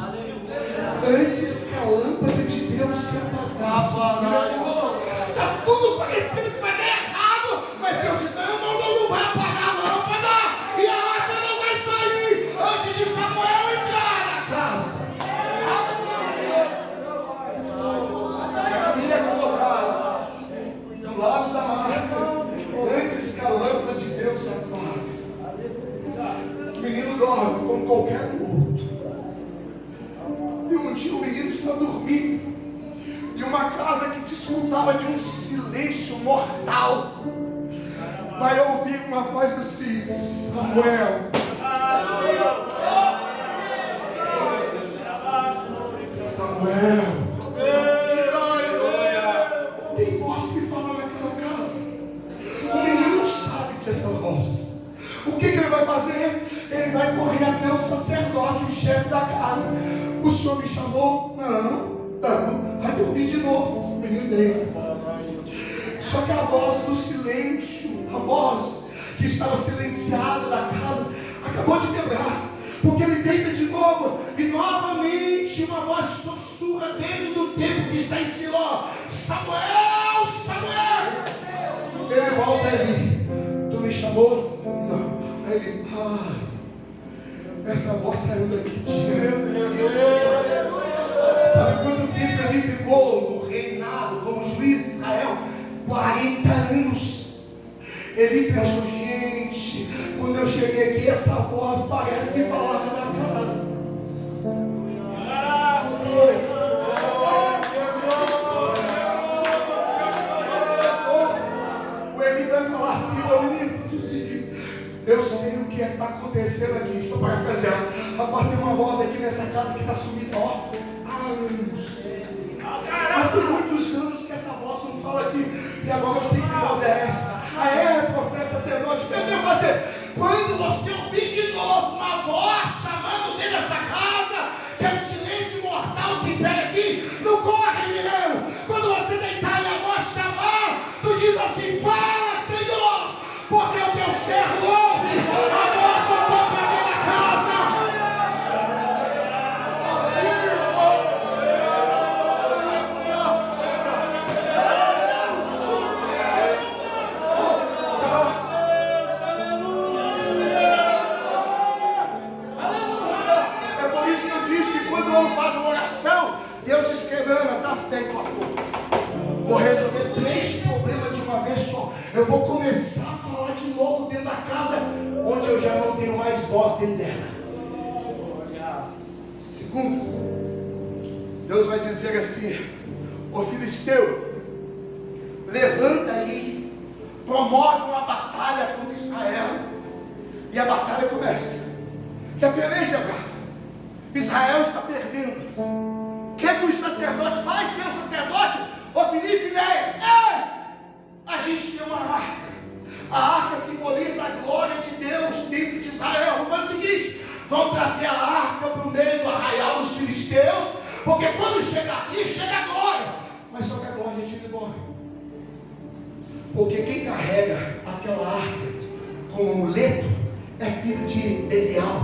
Antes que a lâmpada de Deus se apagasse. Está tudo parecendo que vai dar errado, mas Deus disse: não vai apagar a lâmpada, e a arca não vai sair antes de Samuel entrar na casa. Ele é colocado do lado da arca antes que a lâmpada de Deus se apague. O menino dorme como qualquer outro. E um dia o menino está dormindo e uma casa que desfrutava de um silêncio mortal vai ouvir uma voz assim: Samuel. Samuel. Não tem voz que fala naquela casa. O menino não sabe dessa voz. O que ele vai fazer? Ele vai correr até o sacerdote, o chefe da casa. O senhor me chamou? Não. Vai dormir de novo. O menino deita. Só que a voz do silêncio, a voz que estava silenciada da casa, acabou de quebrar. Porque ele deita de novo e novamente uma voz sussurra dentro do templo que está em Siló: Samuel, Samuel. Ele volta ali: tu me chamou? Não. Aí ele: essa voz saiu daqui. Sabe quanto tempo ele ficou no reinado como juiz de Israel? 40 anos. Ele pensou: gente, quando eu cheguei aqui, essa voz parece que falava na casa. O Eli vai falar assim: ô menino, faz o seguinte, eu sei o que está acontecendo aqui. Estou para fazer. Rapaz, tem uma voz aqui nessa casa que está sumida há anos. Mas tem muitos anos que essa voz não fala aqui. E agora eu sei que voz é essa. Profeta, sacerdote, o que eu devo fazer? Quando você ouvir de novo uma voz chamando dentro dessa casa, que é um silêncio mortal que impera aqui, não corre, menino. Quando você deitar e a voz chamar, tu diz assim: fala, Senhor, porque o teu servo ouve. A voz voltou para dentro da casa. Deus escreveu: está feito a pouco. Vou resolver 3 problemas de uma vez só. Eu vou começar a falar de novo dentro da casa, onde eu já não tenho mais voz dentro dela. Segundo, Deus vai dizer assim: ô filisteu, levanta aí, promove uma batalha contra Israel. E a batalha começa. Que a peleja é brava. Israel está perdendo. O que é que os sacerdotes fazem? Tem um sacerdote, Ofni e Finéias. Ei! A gente tem uma arca. A arca simboliza a glória de Deus dentro de Israel. Vamos fazer o seguinte: vão trazer a arca para o meio do arraial dos filisteus, porque quando chega aqui, chega a glória. Mas só que a glória a gente vai embora. Porque quem carrega aquela arca como amuleto é filho de Elial.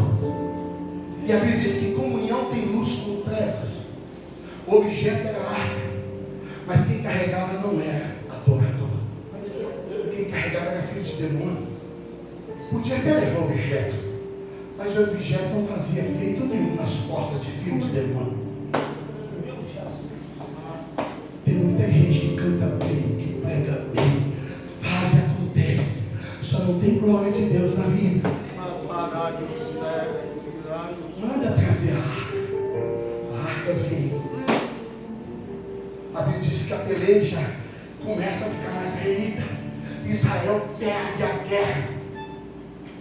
E a Bíblia diz que em comunhão tem luz com trevas. O objeto era a arca, mas quem carregava não era adorador. Quem carregava era filho de demônio. Podia até levar o objeto, mas o objeto não fazia efeito nenhum nas costas de filho de demônio. Tem muita gente que canta bem, que prega bem, faz e acontece, só não tem glória de Deus na vida. Manda trazer a arca. A arca veio. A Bíblia diz que a peleja começa a ficar mais renhida. Israel perde a guerra.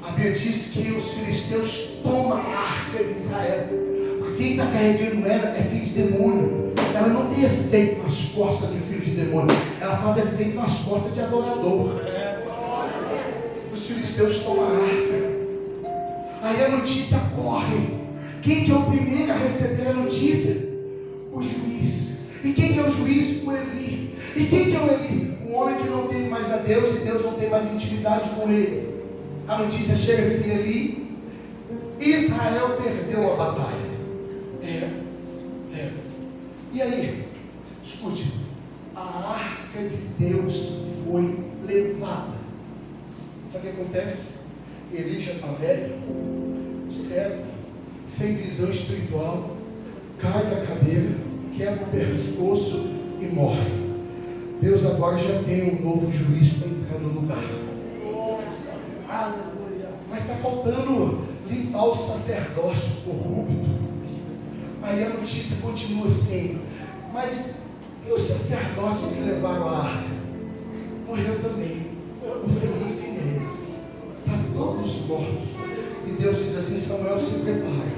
A Bíblia diz que os filisteus tomam a arca de Israel. Porque quem está carregando ela é filho de demônio. Ela não tem efeito nas costas de filho de demônio. Ela faz efeito nas costas de adorador. Os filisteus tomam a arca. Aí a notícia corre. Quem que é o primeiro a receber a notícia? O juiz. E quem que é o juiz? O Eli. E quem que é o Eli? Um homem que não tem mais a Deus e Deus não tem mais intimidade com ele. A notícia chega assim: Eli, Israel perdeu a batalha. E aí? Escute, a arca de Deus foi levada. Sabe o que acontece? Eli já está velho, cego, sem visão espiritual, cai da cadeira, quebra o pescoço e morre. Deus agora já tem um novo juiz para entrar no lugar. Mas está faltando limpar o sacerdócio corrupto. Aí a notícia continua assim: mas e os sacerdotes que levaram a arca? Morreu também. O Ofni e Finéias. Está todos mortos. E Deus diz assim: Samuel, se prepara,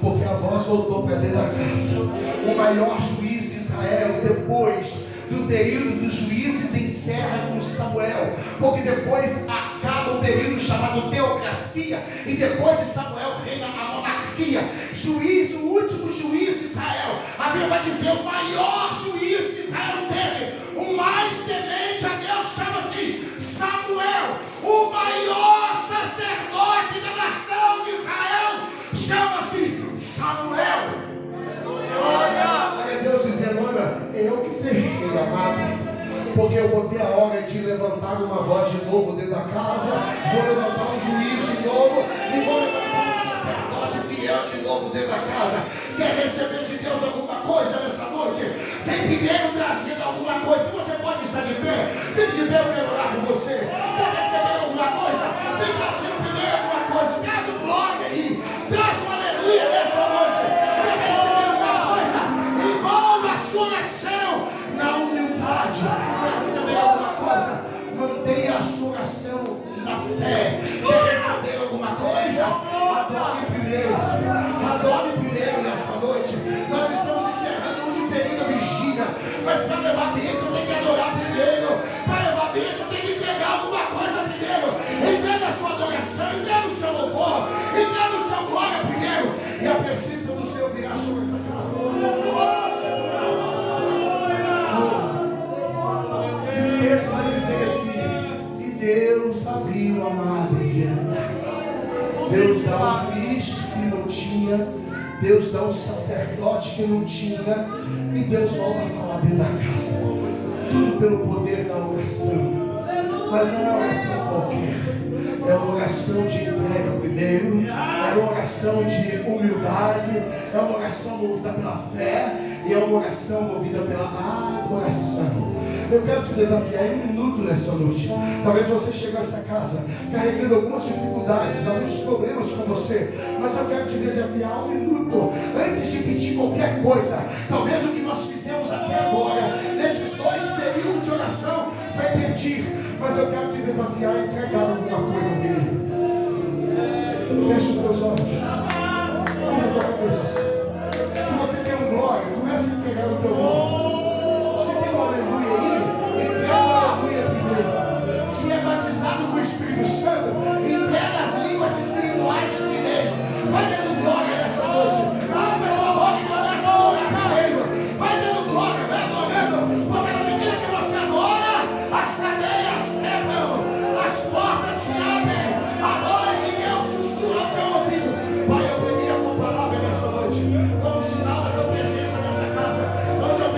porque a voz voltou para dentro da casa. O maior juiz de Israel, depois do período dos juízes, encerra com Samuel, porque depois acaba o período chamado teocracia, e depois de Samuel reina a monarquia. Juiz, o último juiz de Israel, a Bíblia vai dizer: o maior juiz que Israel teve, o mais temente a Deus, chama-se Samuel. O maior sacerdote da nação de Israel chama-se Samuel. Aí Deus dizendo: olha, eu que fechei, amado, porque eu vou ter a hora de levantar uma voz de novo dentro da casa, vou levantar um juiz de novo e vou levantar um sacerdote fiel de novo dentro da casa. Quer receber de Deus alguma coisa nessa noite? Vem primeiro trazendo alguma coisa. Se você pode estar de pé, fique de pé, eu quero orar por você. Quer receber alguma coisa? Vem trazendo primeiro alguma coisa. Traz um glória aí, traz um aleluia nessa noite. Quer receber alguma coisa? Envolva a sua oração na humildade. Quer receber alguma coisa? Mantenha a sua oração na fé. Quer receber alguma coisa? Adore primeiro. Adore primeiro nessa noite. Nós estamos encerrando o último período da vigília, mas para levar bênção tem que adorar primeiro. Para levar bênção tem que entregar alguma coisa primeiro. Entrega a sua adoração, entrega o seu louvor, entrega o seu glória primeiro, e a presença do Senhor virá sobre essa casa. O texto vai dizer assim: e Deus abriu a madre de Ana. Deus dá um juiz que não tinha, Deus dá um sacerdote que não tinha, e Deus volta a falar dentro da casa. Tudo pelo poder da oração. Mas não é oração qualquer, é uma oração de entrega primeiro, é uma oração de humildade, é uma oração movida pela fé, e é uma oração movida pela adoração. Eu quero te desafiar em um minuto nessa noite. Talvez você chegue a essa casa carregando algumas dificuldades, alguns problemas com você, mas eu quero te desafiar um minuto antes de pedir qualquer coisa. Talvez o que nós fizemos até agora, nesses 2 períodos de oração, foi pedir, mas eu quero te desafiar a entregar alguma coisa primeiro. Feche os teus olhos, curva a tua cabeça. Se você tem um glória, comece a entregar o teu nome. Se tem um aleluia aí, entrega o aleluia primeiro. Se é batizado com o Espírito Santo, entrega as línguas espirituais primeiro. Vai dando glória nessa noite. Abre a tua boca e começa a adorar primeiro. Vai dando glória, vai adorando, porque na medida que você adora, as cadeias quebram, as portas se abrem, a voz de Deus sussurra ao teu ouvido. Pai, eu preguei a tua palavra nessa noite como sinal da tua presença nessa casa, onde eu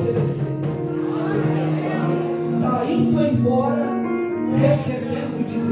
obedecer. Está indo embora recebendo de Deus.